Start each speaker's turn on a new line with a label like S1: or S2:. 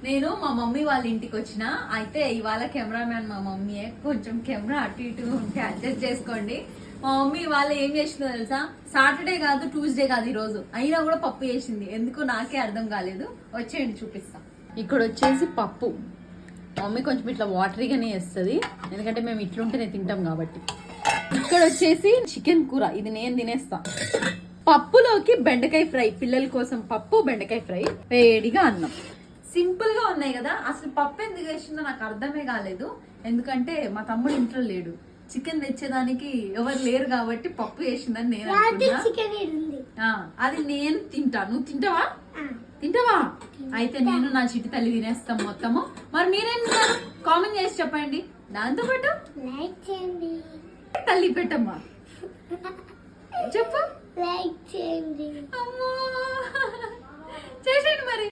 S1: నేను మా మమ్మీ వాళ్ళ ఇంటికి వచ్చిన అయితే ఇవాళ కెమెరామ్యాన్ మా మమ్మీయే, కొంచెం కెమెరా అటు ఇటు ఉంటే అడ్జస్ట్ చేసుకోండి. మా మమ్మీ వాళ్ళు ఏం చేసిందో తెలుసా, సాటర్డే కాదు ట్యూస్డే కాదు ఈ రోజు, అయినా కూడా పప్పు చేసింది. ఎందుకు నాకే అర్థం కాలేదు. వచ్చేయండి చూపిస్తా. ఇక్కడ వచ్చేసి పప్పు మమ్మీ కొంచెం ఇట్లా వాటరీగానే వేస్తుంది, ఎందుకంటే మేము ఇట్లుంటేనే తింటాం కాబట్టి. ఇక్కడ వచ్చేసి చికెన్ కూర, ఇది నేను తినేస్తా. పప్పులోకి బెండకాయ ఫ్రై, పిల్లల కోసం పప్పు బెండకాయ ఫ్రై, వేడిగా అన్నం. సింపుల్ గా ఉన్నాయి కదా. అసలు పప్పు ఎందుకు వేసిందో నాకు అర్థమే కాలేదు, ఎందుకంటే మా తమ్ముడు ఇంట్లో లేడు, చికెన్ తెచ్చేదానికి ఎవరు లేరు కాబట్టి పప్పు వేసిందని నేను అనుకున్నా. అది నేను తింటా, నువ్వు తింటావా? తింటావా? అయితే నేను నా చిట్టి తల్లి తినేస్తాం మొత్తము. మరి మీరేం తిన్నారు కామెంట్ చేసి చెప్పండి. దాంతో పాటు తల్లి పెట్టమ్మా చెప్పు, అమ్మో చేసేయండి మరి.